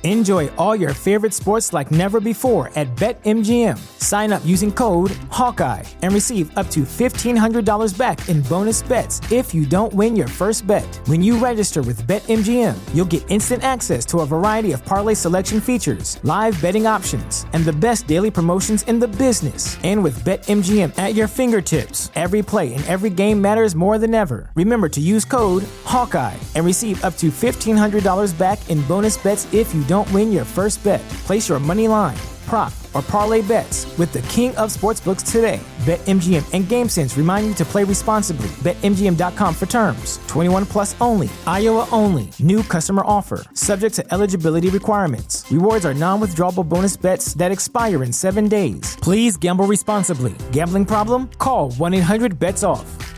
Enjoy all your favorite sports like never before at BetMGM. Sign up using code Hawkeye and receive up to $1,500 back in bonus bets if you don't win your first bet. When you register with BetMGM, you'll get instant access to a variety of parlay selection features, live betting options, and the best daily promotions in the business. And with BetMGM at your fingertips, every play and every game matters more than ever. Remember to use code Hawkeye and receive up to $1,500 back in bonus bets if you don't win your first bet. Place your money line, prop, or parlay bets with the king of sportsbooks today. BetMGM and GameSense remind you to play responsibly. BetMGM.com for terms. 21 plus only. Iowa only. New customer offer. Subject to eligibility requirements. Rewards are non-withdrawable bonus bets that expire in 7 days. Please gamble responsibly. Gambling problem? Call 1-800-BETS-OFF.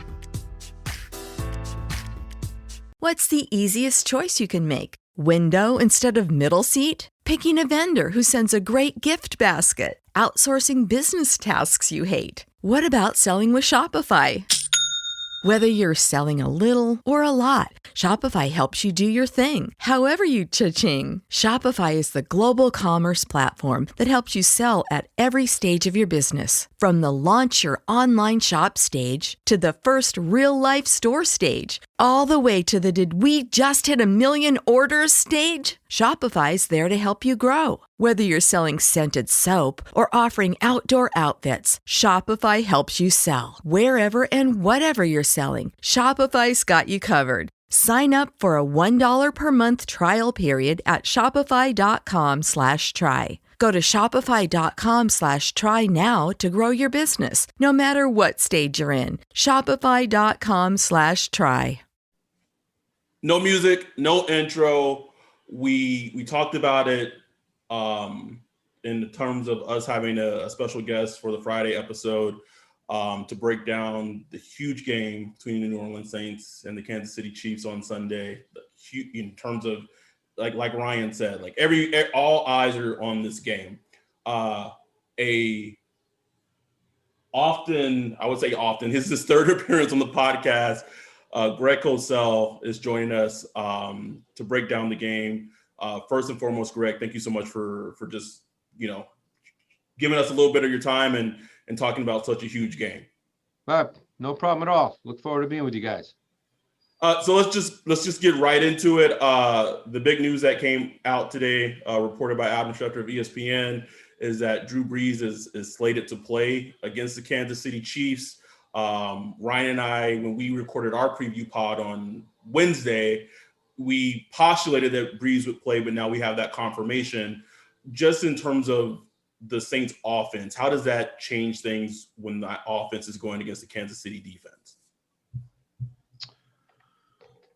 What's the easiest choice you can make? Window instead of middle seat? Picking a vendor who sends a great gift basket? Outsourcing business tasks you hate? What about selling with Shopify? Whether you're selling a little or a lot, Shopify helps you do your thing, however you cha-ching. Shopify is the global commerce platform that helps you sell at every stage of your business. From the launch your online shop stage to the first real-life store stage, all the way to the did we just hit 1 million orders stage. Shopify's there to help you grow. Whether you're selling scented soap or offering outdoor outfits, Shopify helps you sell. Wherever and whatever you're selling, Shopify's got you covered. Sign up for a $1 per month trial period at shopify.com/try. Go to shopify.com/try now to grow your business, no matter what stage you're in. Shopify.com/try. No music, no intro. We talked about it in terms of us having a special guest for the Friday episode to break down the huge game between the New Orleans Saints and the Kansas City Chiefs on Sunday. In terms of like Ryan said, like all eyes are on this game. I would say often, his third appearance on the podcast. Greg Cosell is joining us to break down the game. First and foremost, Greg, thank you so much for just, giving us a little bit of your time and talking about such a huge game. No problem at all. Look forward to being with you guys. So let's just get right into it. The big news that came out today, reported by Adam Schefter of ESPN, is that Drew Brees is slated to play against the Kansas City Chiefs. Ryan and I, when we recorded our preview pod on Wednesday, we postulated that Brees would play, but now we have that confirmation. Just in terms of the Saints offense, how does that change things when that offense is going against the Kansas City defense?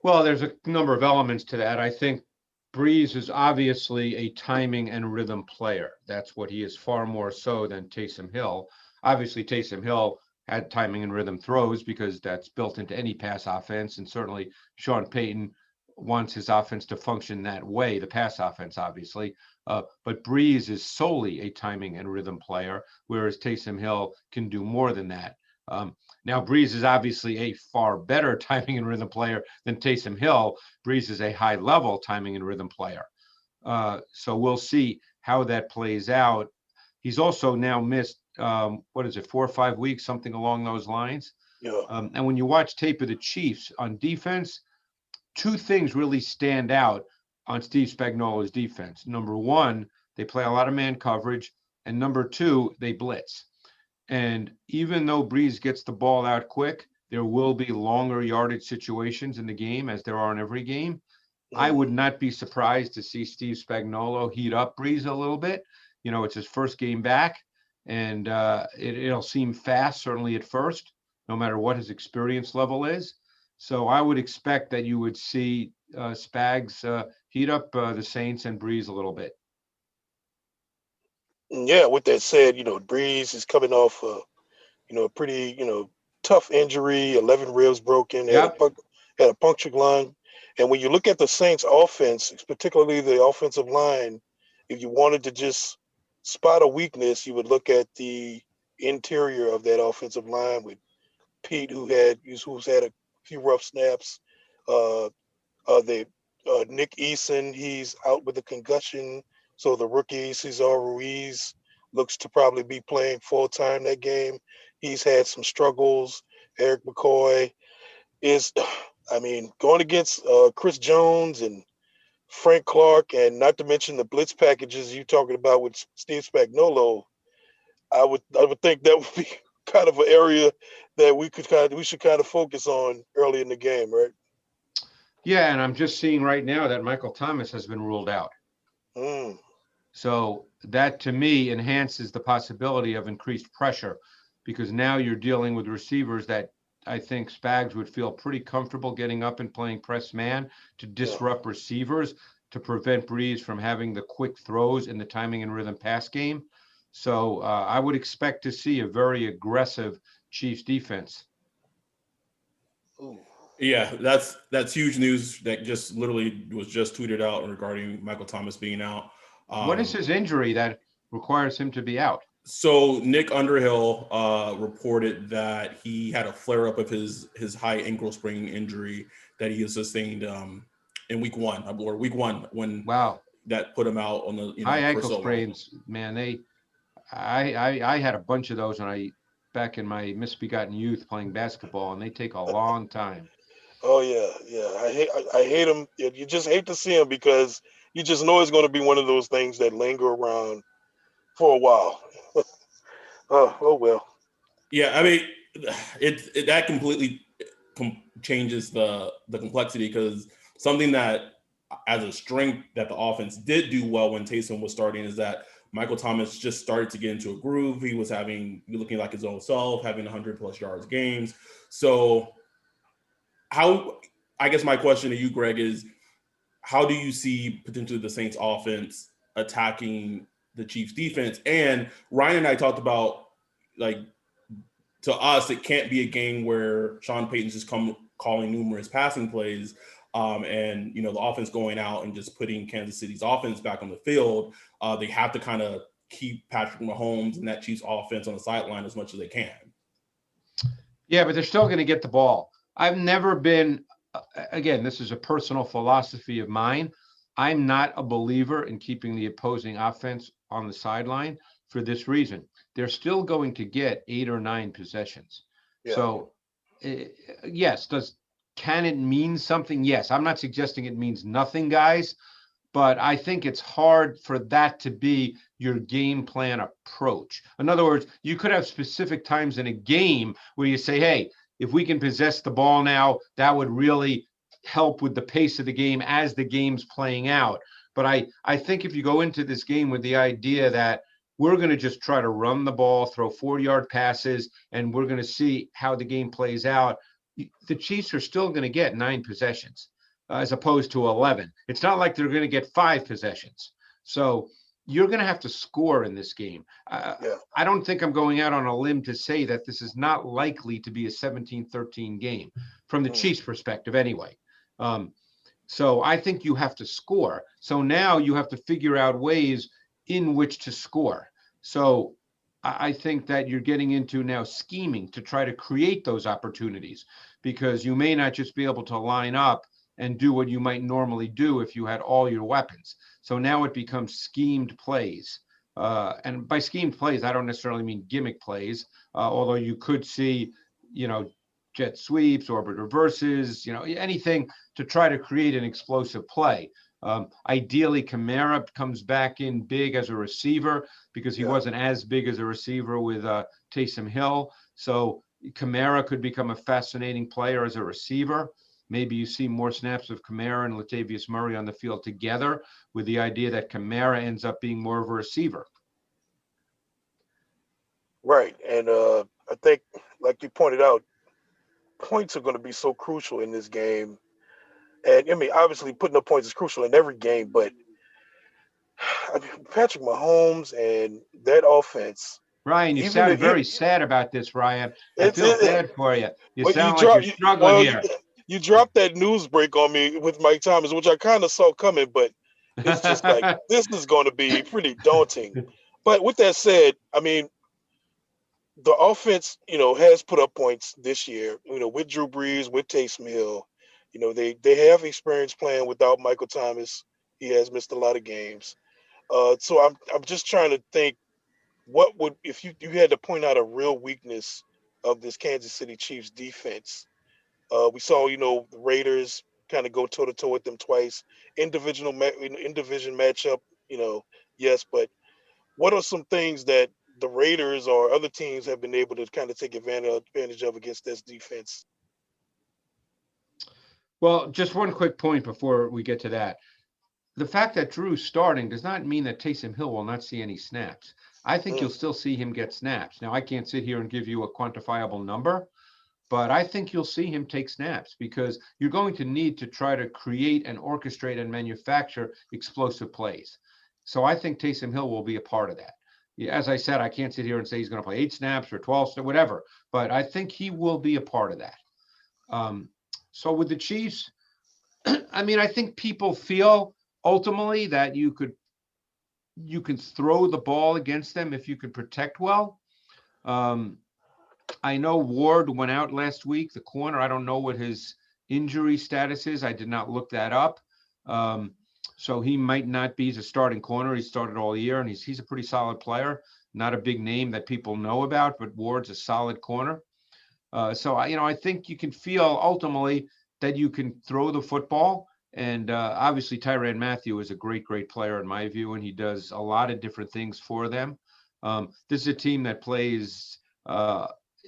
Well, there's a number of elements to that. I think Brees is obviously a timing and rhythm player. That's what he is, far more so than Taysom Hill. Obviously, Taysom Hill had timing and rhythm throws because that's built into any pass offense. And certainly Sean Payton wants his offense to function that way, the pass offense, obviously. But Brees is solely a timing and rhythm player, whereas Taysom Hill can do more than that. Now, Brees is obviously a far better timing and rhythm player than Taysom Hill. Brees is a high-level timing and rhythm player. So we'll see how that plays out. He's also now missed, 4 or 5 weeks, something along those lines. Yeah. And when you watch tape of the Chiefs on defense, two things really stand out on Steve Spagnuolo's defense. Number one, they play a lot of man coverage. And number two, they blitz. And even though Brees gets the ball out quick, there will be longer yardage situations in the game, as there are in every game. I would not be surprised to see Steve Spagnuolo heat up Brees a little bit. It's his first game back, and it'll seem fast, certainly at first, no matter what his experience level is. So I would expect that you would see Spags heat up the Saints and Brees a little bit. Yeah, with that said, Brees is coming off a pretty, tough injury, 11 ribs broken, had a punctured lung. And when you look at the Saints offense, particularly the offensive line, if you wanted to just spot a weakness, you would look at the interior of that offensive line with Pete, who's had a few rough snaps. The Nick Eason, he's out with a concussion. So the rookie, Cesar Ruiz, looks to probably be playing full-time that game. He's had some struggles. Eric McCoy is, going against Chris Jones and Frank Clark, and not to mention the blitz packages you talking about with Steve Spagnuolo. I would think that would be kind of an area that we should kind of focus on early in the game, right? Yeah, and I'm just seeing right now that Michael Thomas has been ruled out. So that to me enhances the possibility of increased pressure, because now you're dealing with receivers that I think Spags would feel pretty comfortable getting up and playing press man to disrupt receivers, to prevent Breeze from having the quick throws in the timing and rhythm pass game. So I would expect to see a very aggressive Chiefs defense. Ooh. Yeah, that's huge news that just literally was just tweeted out regarding Michael Thomas being out. What is his injury that requires him to be out? So Nick Underhill reported that he had a flare-up of his high ankle sprain injury that he sustained in week one when that put him out on the high ankle sprains. Man, I had a bunch of those back in my misbegotten youth playing basketball, and they take a long time. Oh yeah. I hate them. You just hate to see them because you just know it's going to be one of those things that linger around for a while. Oh well. Yeah, I mean, that completely changes the complexity, because something that as a strength that the offense did do well when Taysom was starting is that Michael Thomas just started to get into a groove. He was looking like his own self, having 100+ yards games. So I guess my question to you, Greg, is how do you see potentially the Saints offense attacking the Chiefs defense? And Ryan and I talked about, like, to us, it can't be a game where Sean Payton's just calling numerous passing plays and, the offense going out and just putting Kansas City's offense back on the field. They have to kind of keep Patrick Mahomes and that Chiefs offense on the sideline as much as they can. Yeah, but they're still going to get the ball. I've never been, again, this is a personal philosophy of mine. I'm not a believer in keeping the opposing offense on the sideline for this reason. They're still going to get 8 or 9 possessions. Yeah. So, yes, can it mean something? Yes. I'm not suggesting it means nothing, guys, but I think it's hard for that to be your game plan approach. In other words, you could have specific times in a game where you say, hey, if we can possess the ball now, that would really help with the pace of the game as the game's playing out. But I think if you go into this game with the idea that we're going to just try to run the ball, throw 40-yard passes, and we're going to see how the game plays out, the Chiefs are still going to get 9 possessions as opposed to 11. It's not like they're going to get 5 possessions. So you're going to have to score in this game. I don't think I'm going out on a limb to say that this is not likely to be a 17-13 game from the Chiefs' perspective anyway. So I think you have to score. So now you have to figure out ways in which to score. So I think that you're getting into now scheming to try to create those opportunities, because you may not just be able to line up and do what you might normally do if you had all your weapons. So now it becomes schemed plays. And by schemed plays, I don't necessarily mean gimmick plays, although you could see, jet sweeps, orbit reverses, anything to try to create an explosive play. Ideally, Kamara comes back in big as a receiver because he wasn't as big as a receiver with Taysom Hill. So Kamara could become a fascinating player as a receiver. Maybe you see more snaps of Kamara and Latavius Murray on the field together, with the idea that Kamara ends up being more of a receiver. Right. And I think, like you pointed out, points are going to be so crucial in this game. And, obviously putting up points is crucial in every game, but Patrick Mahomes and that offense. Ryan, you sound very sad about this, Ryan. I feel bad for you. You sound like you're struggling here. You dropped that news break on me with Mike Thomas, which I kind of saw coming, but it's just like, this is going to be pretty daunting. But with that said, the offense, has put up points this year, with Drew Brees, with Taysom Hill. You know, they have experience playing without Michael Thomas. He has missed a lot of games. So I'm just trying to think, what would, if you had to point out a real weakness of this Kansas City Chiefs defense? We saw, you know, the Raiders kind of go toe to toe with them twice in in division matchup. You know, yes, but what are some things that the Raiders or other teams have been able to kind of take advantage of against this defense? Well, just one quick point before we get to that. The fact that Drew's starting does not mean that Taysom Hill will not see any snaps. I think you'll still see him get snaps. Now, I can't sit here and give you a quantifiable number, but I think you'll see him take snaps because you're going to need to try to create and orchestrate and manufacture explosive plays. So I think Taysom Hill will be a part of that. As I said, I can't sit here and say he's going to play 8 snaps or 12 snaps, whatever, but I think he will be a part of that. So with the Chiefs, I mean, I think people feel ultimately that you can throw the ball against them if you can protect well. I know Ward went out last week, the corner. I don't know what his injury status is. I did not look that up. So he might not be the starting corner. He started all year, and he's a pretty solid player. Not a big name that people know about, but Ward's a solid corner. So I think you can feel ultimately that you can throw the football. And obviously, Tyrann Mathieu is a great player in my view, and he does a lot of different things for them. This is a team that plays.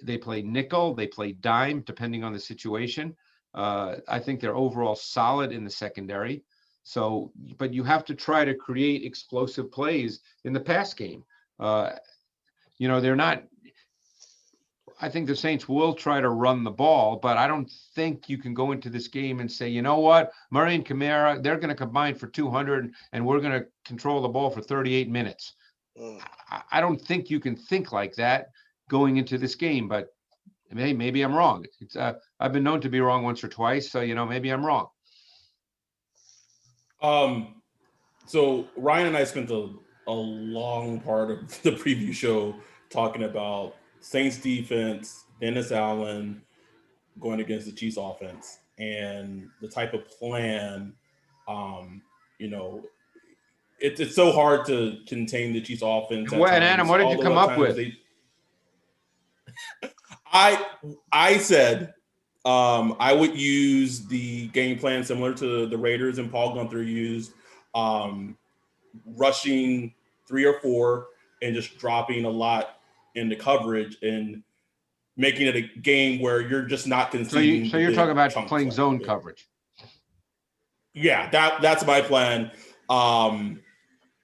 They play nickel, they play dime, depending on the situation. I think they're overall solid in the secondary. So, but you have to try to create explosive plays in the pass game. They're not. I think the Saints will try to run the ball, but I don't think you can go into this game and say, you know what, Murray and Kamara, they're going to combine for 200 and we're going to control the ball for 38 minutes. I don't think you can think like that going into this game, but maybe I'm wrong. I've been known to be wrong once or twice, so maybe I'm wrong. So Ryan and I spent a long part of the preview show talking about Saints defense, Dennis Allen going against the Chiefs offense, and the type of plan. It's so hard to contain the Chiefs offense. And Adam, what did you come up with? I said I would use the game plan similar to the Raiders and Paul Gunther used, rushing 3 or 4 and just dropping a lot in the coverage and making it a game where you're just not conceding. So you're talking about playing zone coverage. Yeah, that's my plan.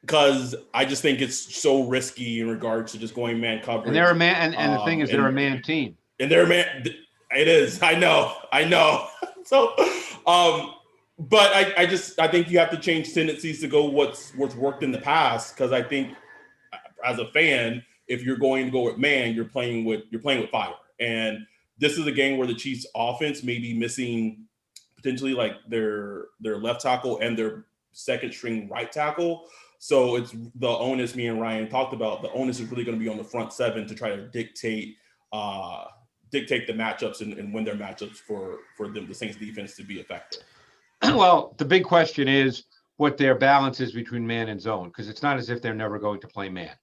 Because I just think it's so risky in regards to just going man coverage. And they're a man, and the thing is, they're a man team. And they're a man. It is. I know. So, but I think you have to change tendencies to go what's worked in the past. Because I think, as a fan, if you're going to go with man, you're playing with fire. And this is a game where the Chiefs' offense may be missing potentially like their left tackle and their second string right tackle. So it's the onus me and Ryan talked about. The onus is really going to be on the front 7 to try to dictate the matchups and win their matchups for them, the Saints defense, to be effective. Well, the big question is what their balance is between man and zone, because it's not as if they're never going to play man.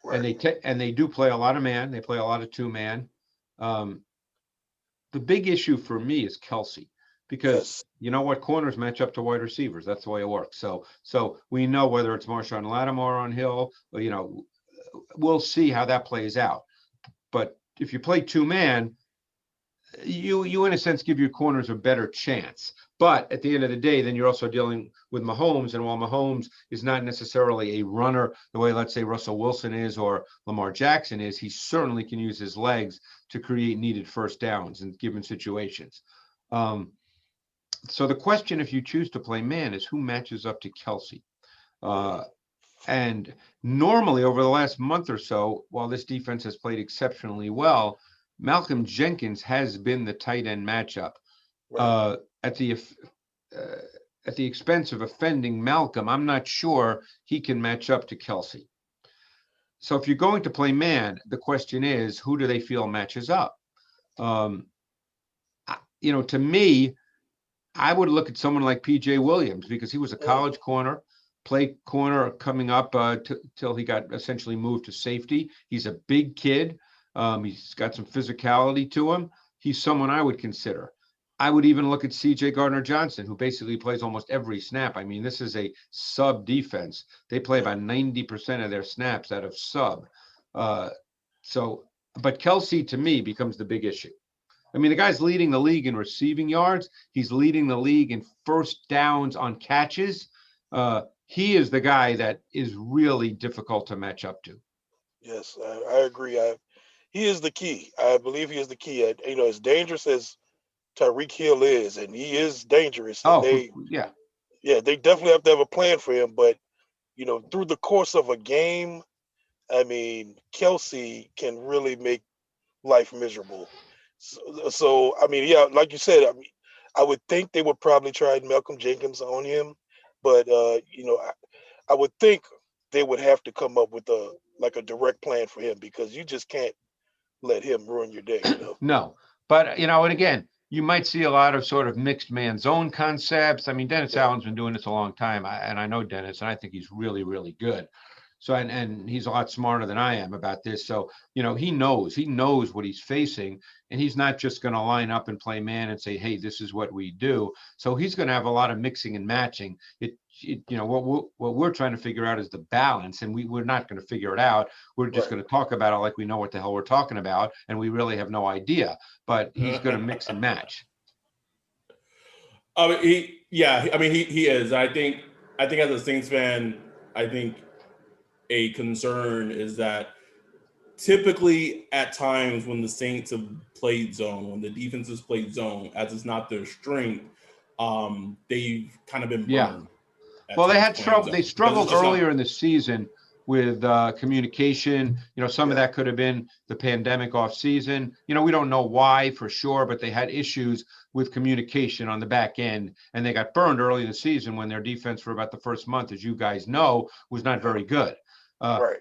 Right. And they do play a lot of man. They play a lot of 2-man. The big issue for me is Kelsey. Because you know what, corners match up to wide receivers. That's the way it works. So we know whether it's Marshawn Lattimore on Hill, we'll see how that plays out. But if you play 2-man, you in a sense give your corners a better chance. But at the end of the day, then you're also dealing with Mahomes. And while Mahomes is not necessarily a runner the way, let's say, Russell Wilson is or Lamar Jackson is, he certainly can use his legs to create needed first downs in given situations. So the question, if you choose to play man, is who matches up to Kelsey. And normally over the last month or so, while this defense has played exceptionally well, Malcolm Jenkins has been the tight end matchup. Right. At the expense of offending Malcolm, I'm not sure he can match up to Kelsey. So if you're going to play man, the question is, who do they feel matches up? To me, I would look at someone like P.J. Williams because he was a college corner, play corner coming up till he got essentially moved to safety. He's a big kid. He's got some physicality to him. He's someone I would consider. I would even look at C.J. Gardner-Johnson, who basically plays almost every snap. I mean, this is a sub defense. They play about 90% of their snaps out of sub. But Kelsey, to me, becomes the big issue. I mean, the guy's leading the league in receiving yards. He's leading the league in first downs on catches. He is the guy that is really difficult to match up to. Yes, I agree. He is the key. I believe he is the key. As dangerous as Tyreek Hill is, and he is dangerous. And they definitely have to have a plan for him. But, through the course of a game, I mean, Kelsey can really make life miserable. So I mean, yeah, like you said, I mean, I would think they would probably try Malcolm Jenkins on him, but I would think they would have to come up with a direct plan for him because you just can't let him ruin your day. No, but and again, you might see a lot of sort of mixed man zone concepts. I mean, Dennis Allen's been doing this a long time, and I know Dennis, and I think he's really, really good. So, and he's a lot smarter than I am about this. So, he knows what he's facing, and he's not just going to line up and play man and say, hey, this is what we do. So he's going to have a lot of mixing and matching. What we're trying to figure out is the balance, and we're not going to figure it out. We're just going to talk about it like we know what the hell we're talking about, and we really have no idea, but he's going to mix and match. He is. I think as a Saints fan, a concern is that typically at times when the Saints have played zone, when the defenses played zone, as it's not their strength, they've kind of been burned. Well, they had trouble. They struggled earlier in the season with communication. Some of that could have been the pandemic off season. We don't know why for sure, but they had issues with communication on the back end, and they got burned early in the season when their defense for about the first month, as you guys know, was not very good. Right.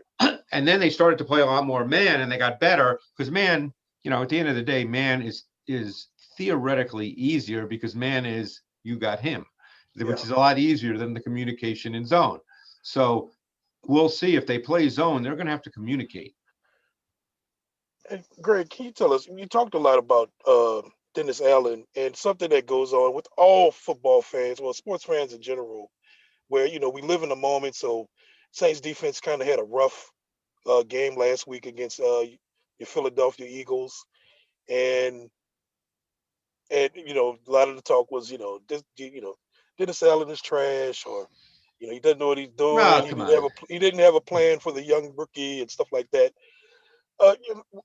And then they started to play a lot more man, and they got better because man, at the end of the day, man is theoretically easier because man is you got him, which is a lot easier than the communication in zone. So we'll see if they play zone, they're going to have to communicate. And Greg, can you tell us? You talked a lot about Dennis Allen and something that goes on with all football fans, well, sports fans in general, where we live in the moment. So Saints defense kind of had a rough game last week against your Philadelphia Eagles, and a lot of the talk was Dennis Allen is trash, or he doesn't know what he's doing. He didn't have a plan for the young rookie and stuff like that.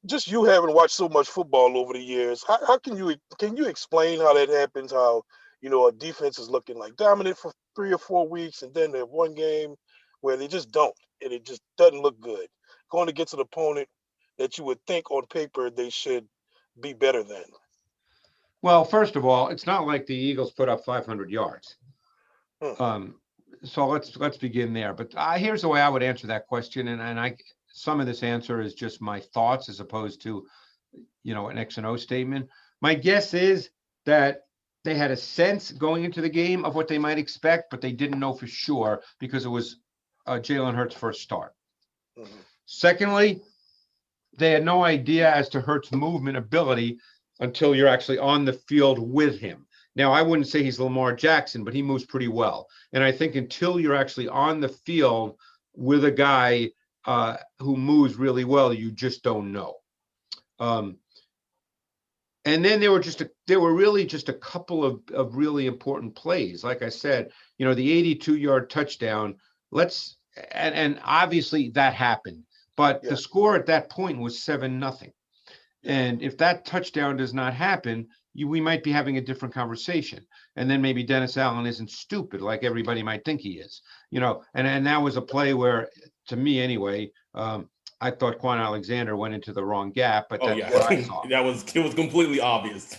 Just you having watched so much football over the years, how can you explain how that happens? How a defense is looking like dominant for 3 or 4 weeks, and then they have one game where they just don't, and it just doesn't look good. Going against an opponent that you would think on paper they should be better than. Well, first of all, it's not like the Eagles put up 500 yards. So let's begin there. But here's the way I would answer that question, and some of this answer is just my thoughts as opposed to, an X and O statement. My guess is that they had a sense going into the game of what they might expect, but they didn't know for sure because it was Jalen Hurts' first start. Mm-hmm. Secondly, they had no idea as to Hurts' movement ability until you're actually on the field with him. Now, I wouldn't say he's Lamar Jackson, but he moves pretty well. And I think until you're actually on the field with a guy who moves really well, you just don't know. And then there were really just a couple of really important plays. Like I said, the 82-yard touchdown, and obviously that happened, but the score at that point was 7-0. And if that touchdown does not happen, we might be having a different conversation. And then maybe Dennis Allen isn't stupid like everybody might think he is, and that was a play where, to me anyway, I thought Quan Alexander went into the wrong gap, but that's what I saw. It was completely obvious.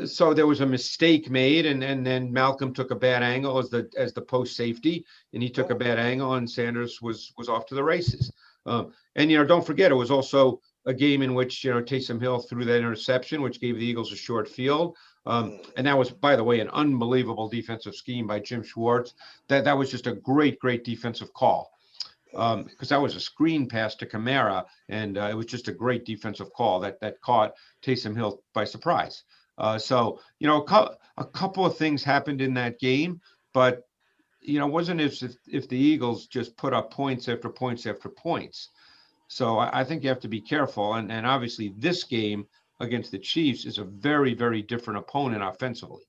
So there was a mistake made, and then Malcolm took a bad angle as the post safety, and he took a bad angle, and Sanders was off to the races. And don't forget, it was also a game in which Taysom Hill threw that interception, which gave the Eagles a short field. And that was, by the way, an unbelievable defensive scheme by Jim Schwartz. That was just a great defensive call. Because that was a screen pass to Kamara, and it was just a great defensive call that caught Taysom Hill by surprise. So, a couple of things happened in that game, but, it wasn't as if the Eagles just put up points after points after points. So I think you have to be careful. And obviously this game against the Chiefs is a very, very different opponent offensively.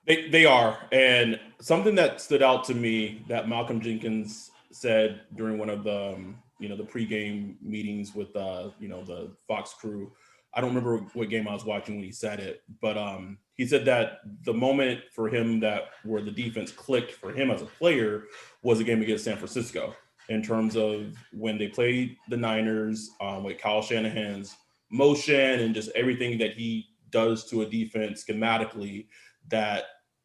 They are. And something that stood out to me that Malcolm Jenkins said during one of the, the pregame meetings with, the Fox crew. I don't remember what game I was watching when he said it, but he said that the moment for him where the defense clicked for him as a player was a game against San Francisco in terms of when they played the Niners with Kyle Shanahan's motion and just everything that he does to a defense schematically, that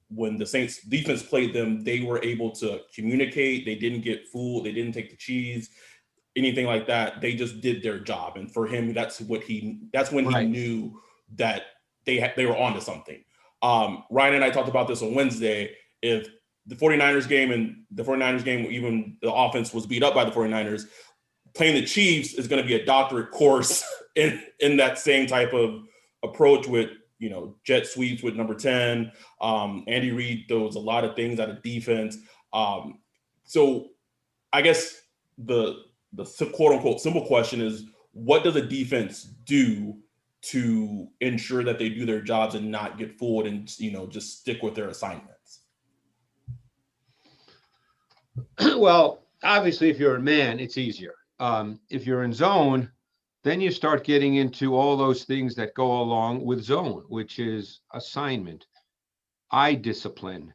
when the Saints defense played them, they were able to communicate. They didn't get fooled. They didn't take the cheese, anything like that. They just did their job. And for him, that's when he knew that they were onto something. Ryan and I talked about this on Wednesday. If the 49ers game, even the offense was beat up by the 49ers, playing the Chiefs is going to be a doctorate course in that same type of approach with, jet sweeps with number 10. Andy Reid throws a lot of things out of defense. So I guess the quote unquote simple question is, what does a defense do to ensure that they do their jobs and not get fooled and, just stick with their assignments? Well, obviously, if you're a man, it's easier. If you're in zone, then you start getting into all those things that go along with zone, which is assignment, eye discipline,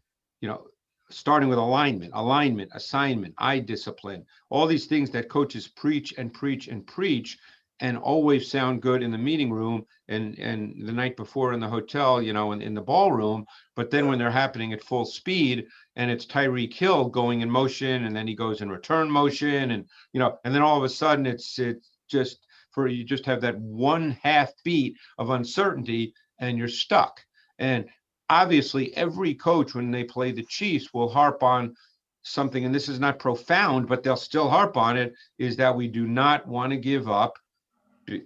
starting with alignment, assignment, eye discipline, all these things that coaches preach and preach and preach and always sound good in the meeting room and the night before in the hotel, in the ballroom. But then when they're happening at full speed and it's Tyreek Hill going in motion and then he goes in return motion and then all of a sudden it's just you just have that 1/2 beat of uncertainty and you're stuck. And obviously every coach, when they play the Chiefs, will harp on something, and this is not profound, but they'll still harp on it, is that we do not want to give up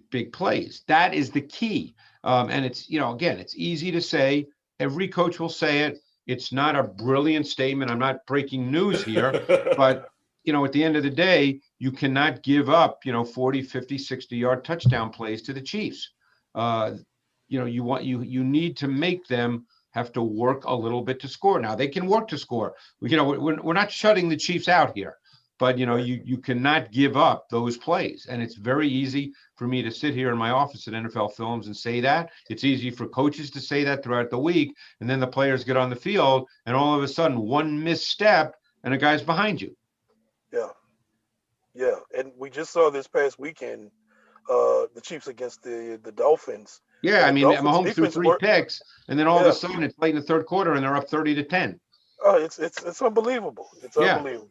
big plays. That is the key. And it's, again, it's easy to say. Every coach will say it. It's not a brilliant statement. I'm not breaking news here, but at the end of the day, you cannot give up, 40, 50, 60-yard touchdown plays to the Chiefs. You need to make them have to work a little bit to score. Now they can work to score. We're not shutting the Chiefs out here, but you cannot give up those plays. And it's very easy for me to sit here in my office at NFL Films and say that. It's easy for coaches to say that throughout the week. And then the players get on the field and all of a sudden one misstep and a guy's behind you. Yeah. And we just saw this past weekend, the Chiefs against the Dolphins. Yeah, I mean, Mahomes threw 3 picks, and then all of a sudden it's late in the third quarter and they're up 30-10. Oh, it's unbelievable. It's unbelievable.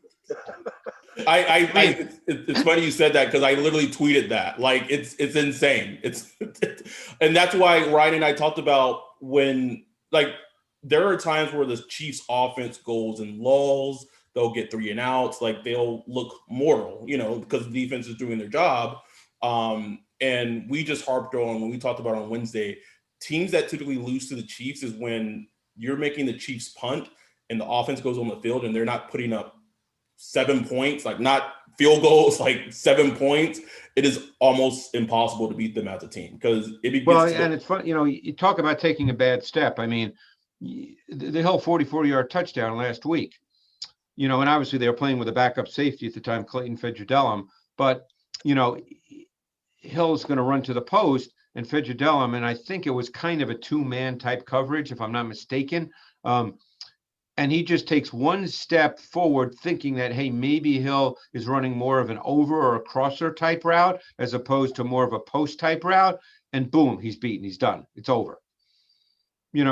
It's funny you said that because I literally tweeted that. Like it's insane. And that's why Ryan and I talked about when there are times where the Chiefs offense goes in lulls, they'll get 3 and outs, they'll look mortal, because the defense is doing their job. And we just harped on when we talked about on Wednesday, teams that typically lose to the Chiefs is when you're making the Chiefs punt and the offense goes on the field and they're not putting up 7 points, not field goals, 7 points. It is almost impossible to beat them as a team because and it's fun. You talk about taking a bad step. I mean, the Hill 44-yard touchdown last week, and obviously they were playing with a backup safety at the time, Clayton Fedudellum, but Hill's going to run to the post and Fedudellum, and I think it was kind of a 2-man type coverage, if I'm not mistaken. And he just takes one step forward thinking that, hey, maybe Hill is running more of an over or a crosser type route as opposed to more of a post type route. And boom, he's beaten. He's done. It's over.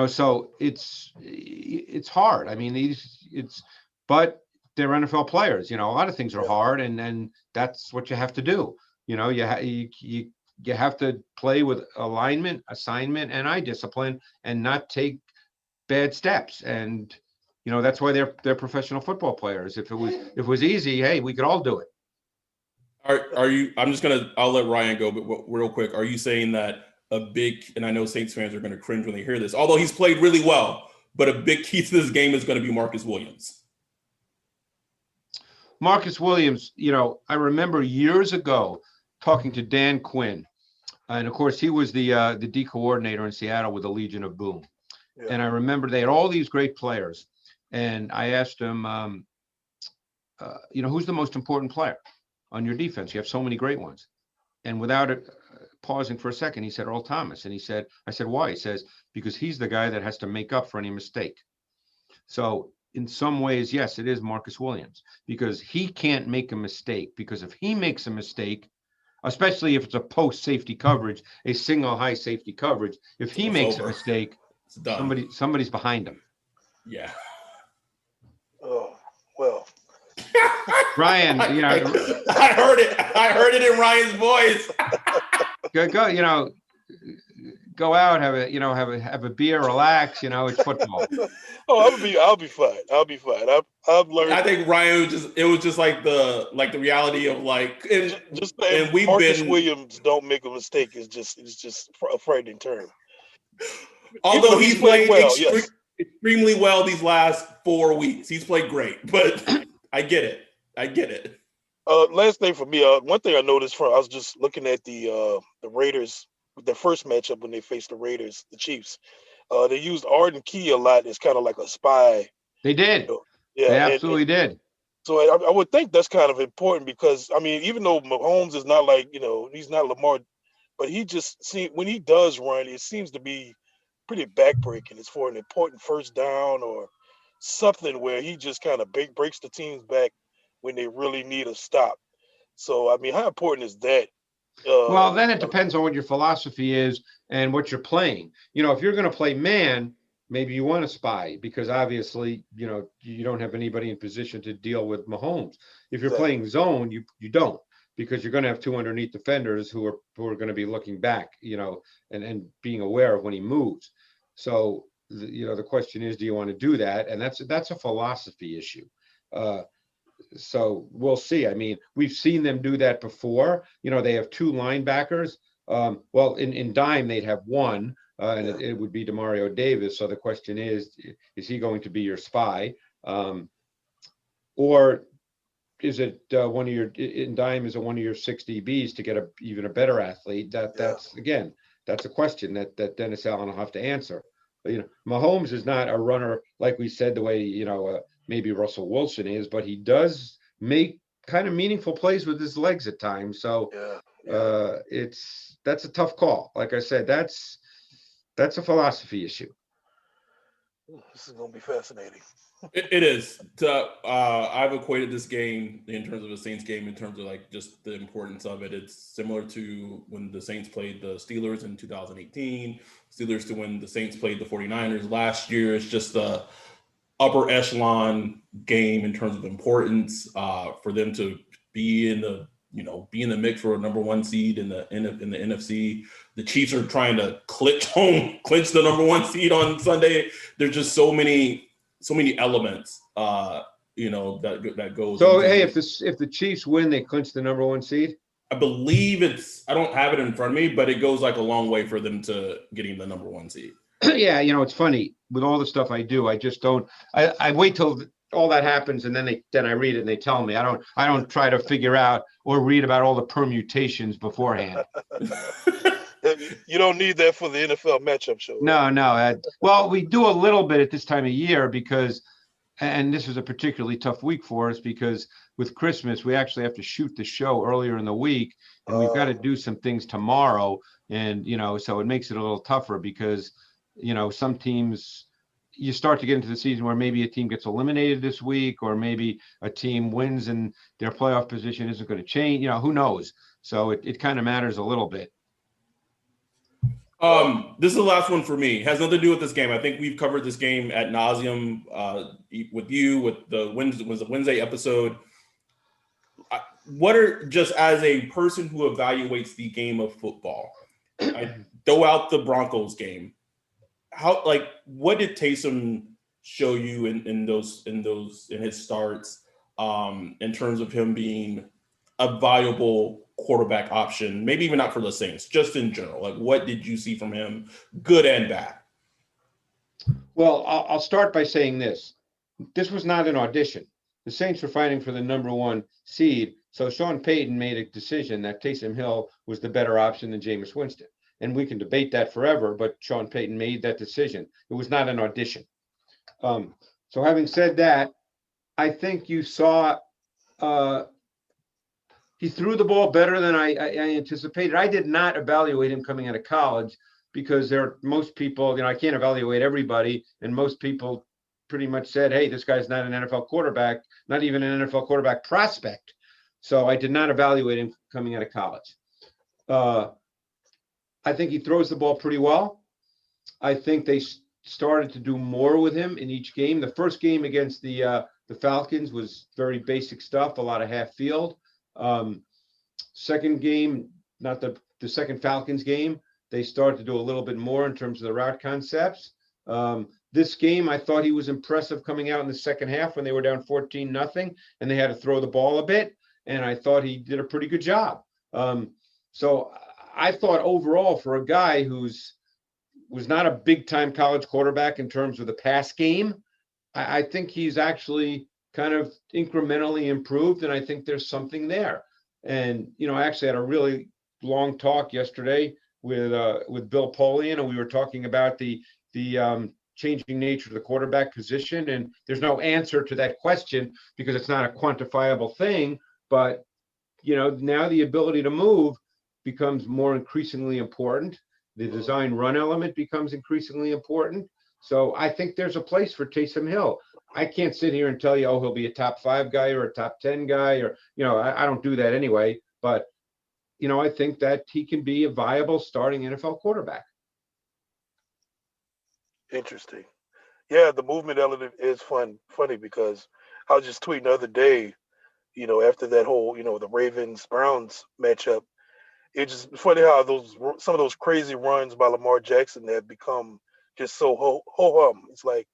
So it's hard. I mean, but they're NFL players. A lot of things are hard, and that's what you have to do. You you have to play with alignment, assignment, and eye discipline, and not take bad steps. And that's why they're professional football players. If it was easy, hey, we could all do it. Are you? I'll let Ryan go, but real quick, are you saying that and I know Saints fans are going to cringe when they hear this, although he's played really well, but a big key to this game is going to be Marcus Williams? Marcus Williams, I remember years ago talking to Dan Quinn, and of course he was the D coordinator in Seattle with the Legion of Boom. Yeah. And I remember they had all these great players, and I asked him, who's the most important player on your defense? You have so many great ones. And without pausing for a second, he said Earl Thomas. And I said, why? He says, because he's the guy that has to make up for any mistake. So in some ways, yes, it is Marcus Williams, because he can't make a mistake, because if he makes a mistake, especially if it's a post safety coverage, a single high safety coverage, if he makes a mistake, somebody's behind him. Yeah. Oh, well. Ryan, I heard it in Ryan's voice. Go out, have a beer, relax. It's football. Oh, I'll be fine. I've learned. I think Ryan was just like the reality of and we've Marcus Williams don't make a mistake. It's just a frightening term. Although he's played extremely well these last 4 weeks, he's played great. But I get it. Last thing for me, one thing I noticed I was just looking at the Raiders, their first matchup when they faced the Raiders, the Chiefs. They used Arden Key a lot as kind of like a spy. They did. Yeah, they absolutely did. So I would think that's kind of important because, I mean, even though Mahomes is not he's not Lamar, but he just when he does run, it seems to be pretty backbreaking. It's for an important first down or something where he just kind of breaks the team's back when they really need a stop. So, I mean, how important is that? Well, then it depends on what your philosophy is and what you're playing. If you're going to play man, maybe you want to spy because obviously, you don't have anybody in position to deal with Mahomes. If you're playing zone, you don't, because you're going to have two underneath defenders who are going to be looking back, and being aware of when he moves. So, the question is, do you want to do that? And that's a philosophy issue. So we'll see. I mean, we've seen them do that before. They have two linebackers. Well, in dime, they'd have one, and it would be Demario Davis. So the question is he going to be your spy? Or is it one of your, in dime, is it one of your 6 DBs to get even a better athlete? That's a question that Dennis Allen will have to answer. But, Mahomes is not a runner, like we said, the way, maybe Russell Wilson is, but he does make kind of meaningful plays with his legs at times. So that's a tough call. Like I said, that's a philosophy issue. This is going to be fascinating. It is. I've equated this game in terms of a Saints game, in terms of just the importance of it. It's similar to when the Saints played the Steelers in 2018, Steelers to when the Saints played the 49ers last year. It's just the upper echelon game in terms of importance for them to be in the mix for a number one seed in the NFC. The Chiefs are trying to clinch the number one seed on Sunday. There's just so many elements that goes. So hey, if the Chiefs win, they clinch the number one seed. I believe I don't have it in front of me, but it goes a long way for them to getting the number one seed. Yeah, it's funny with all the stuff I do. I just don't. I wait till all that happens, and then I read it and they tell me. I don't try to figure out or read about all the permutations beforehand. You don't need that for the NFL matchup show. Right? No. Well, we do a little bit at this time of year because, and this was a particularly tough week for us because with Christmas we actually have to shoot the show earlier in the week, and we've got to do some things tomorrow, and so it makes it a little tougher because. Some teams, you start to get into the season where maybe a team gets eliminated this week, or maybe a team wins and their playoff position isn't going to change. Who knows? So it kind of matters a little bit. This is the last one for me. It has nothing to do with this game. I think we've covered this game ad nauseum with you, with the Wednesday episode. what are, just as a person who evaluates the game of football, I throw out the Broncos game. What did Taysom show you in his starts, in terms of him being a valuable quarterback option? Maybe even not for the Saints, just in general. Like, what did you see from him, good and bad? Well, I'll start by saying this. This was not an audition. The Saints were fighting for the number 1 seed, so Sean Payton made a decision that Taysom Hill was the better option than Jameis Winston. And we can debate that forever, but Sean Payton made that decision. It was not an audition. So having said that, I think you saw he threw the ball better than I anticipated. I did not evaluate him coming out of college because most people, I can't evaluate everybody, and most people pretty much said, hey, this guy's not an NFL quarterback, not even an NFL quarterback prospect. So I did not evaluate him coming out of college. I think he throws the ball pretty well. I think they started to do more with him in each game. The first game against the Falcons was very basic stuff, a lot of half field. Second game, not the second Falcons game, they started to do a little bit more in terms of the route concepts. This game, I thought he was impressive coming out in the second half when they were down 14-0 and they had to throw the ball a bit. And I thought he did a pretty good job. So I thought overall, for a guy was not a big time college quarterback in terms of the pass game, I think he's actually kind of incrementally improved. And I think there's something there. And, I actually had a really long talk yesterday with Bill Polian, and we were talking about the changing nature of the quarterback position. And there's no answer to that question because it's not a quantifiable thing. But, now the ability to move becomes more increasingly important. The design run element becomes increasingly important. So I think there's a place for Taysom Hill. I can't sit here and tell you, he'll be a top 5 guy or a top 10 guy, or, I don't do that anyway. But, I think that he can be a viable starting NFL quarterback. Interesting. Yeah, the movement element is funny because I was just tweeting the other day, after that whole, the Ravens-Browns matchup, it's just funny how some of those crazy runs by Lamar Jackson have become just so ho-hum. It's like,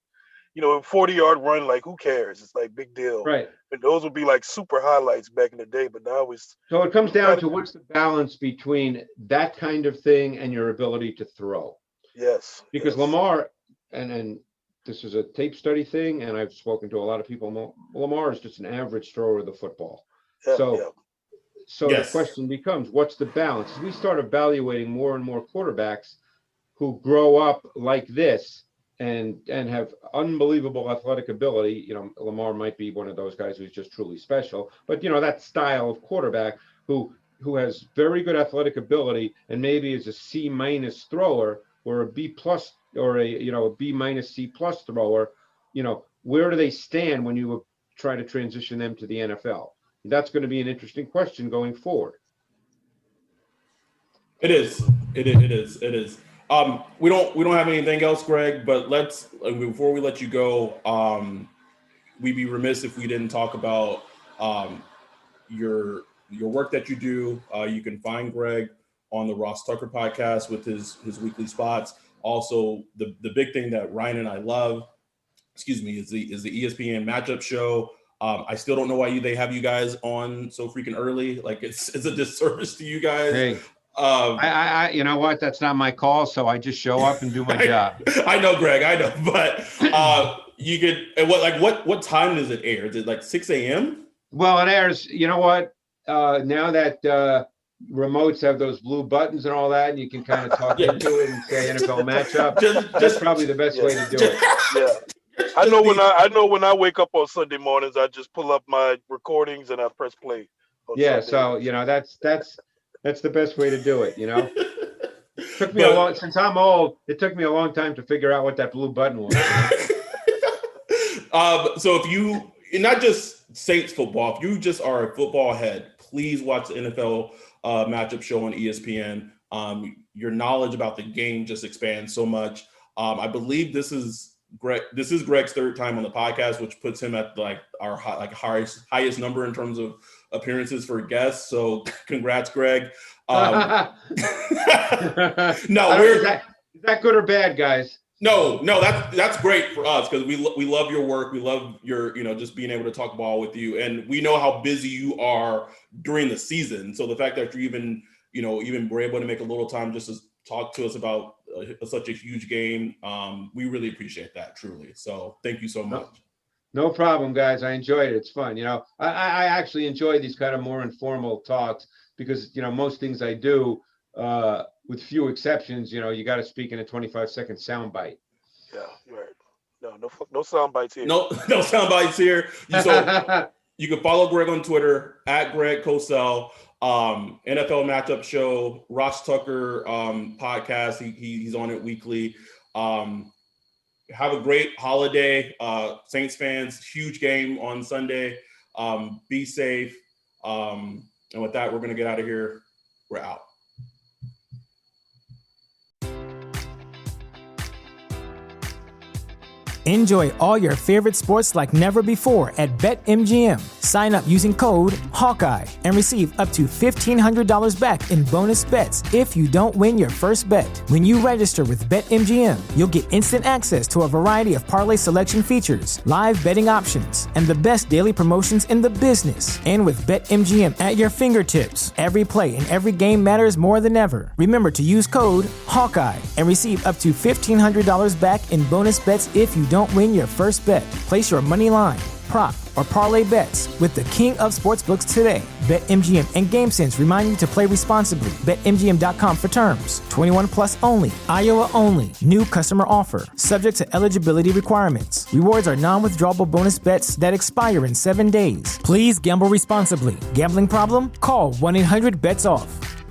a 40-yard run, like, who cares? It's like big deal. Right. And those would be like super highlights back in the day, but now it's... So it comes down to what's the balance between that kind of thing and your ability to throw. Yes. Because Lamar, and this is a tape study thing, and I've spoken to a lot of people, Lamar is just an average thrower of the football. Yeah, So yes. The question becomes, what's the balance? As we start evaluating more and more quarterbacks who grow up like this and have unbelievable athletic ability, Lamar might be one of those guys who's just truly special, but that style of quarterback who has very good athletic ability and maybe is a C- thrower or a B+ or a B- C+ thrower, where do they stand when you try to transition them to the NFL? That's going to be an interesting question going forward. It is. We don't have anything else, Greg, but before we let you go, we'd be remiss if we didn't talk about your work that you do. You can find Greg on the Ross Tucker podcast with his weekly spots. Also, the big thing that Ryan and I love, is the ESPN matchup show. I still don't know why they have you guys on so freaking early. Like, it's a disservice to you guys. Hey, I you know what? That's not my call, so I just show up and do my job. I know, Greg. I know, but you could. What time does it air? Is it like 6 a.m.? Well, it airs. You know what? Now that remotes have those blue buttons and all that, and you can kind of talk into it and say NFL matchup. That's probably the best way to do it. Yeah. I know when I wake up on Sunday mornings, I just pull up my recordings and I press play. Yeah, Sunday. So that's the best way to do it. Took me since I'm old. It took me a long time to figure out what that blue button was. So if you, not just Saints football, if you just are a football head, please watch the NFL matchup show on ESPN. Your knowledge about the game just expands so much. I believe this is Greg, this is Greg's third time on the podcast, which puts him at like our highest number in terms of appearances for guests. So congrats, Greg. No, is that good or bad, guys? No, that's great for us because we love your work. We love your, just being able to talk ball with you. And we know how busy you are during the season. So the fact that you even were able to make a little time just to talk to us about such a huge game, we really appreciate that, truly. So thank you so much. No problem, guys. I enjoyed it. It's fun. I actually enjoy these kind of more informal talks because, most things I do, with few exceptions, you got to speak in a 25-second soundbite. Yeah, you're right. No sound bites here. No sound bites here. So you can follow Greg on Twitter at Greg Cosell. NFL Matchup Show, Ross Tucker podcast. He's on it weekly. Have a great holiday, Saints fans. Huge game on Sunday. Be safe. And with that, we're going to get out of here. We're out. Enjoy all your favorite sports like never before at BetMGM. Sign up using code Hawkeye and receive up to $1,500 back in bonus bets if you don't win your first bet. When you register with BetMGM, you'll get instant access to a variety of parlay selection features, live betting options, and the best daily promotions in the business. And with BetMGM at your fingertips, every play and every game matters more than ever. Remember to use code Hawkeye and receive up to $1,500 back in bonus bets if you don't win your first bet. Place your money line, prop, or parlay bets with the king of sportsbooks today. BetMGM and GameSense remind you to play responsibly. BetMGM.com for terms. 21 plus only. Iowa only. New customer offer. Subject to eligibility requirements. Rewards are non-withdrawable bonus bets that expire in 7 days. Please gamble responsibly. Gambling problem? Call 1-800-BETS-OFF.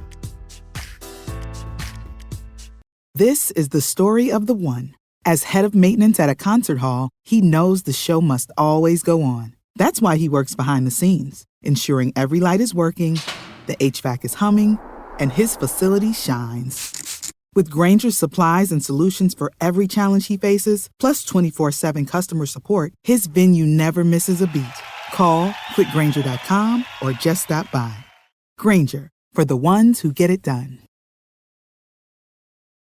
This is the story of the one. As head of maintenance at a concert hall, he knows the show must always go on. That's why he works behind the scenes, ensuring every light is working, the HVAC is humming, and his facility shines. With Grainger's supplies and solutions for every challenge he faces, plus 24/7 customer support, his venue never misses a beat. Call quickgrainger.com or just stop by. Grainger, for the ones who get it done.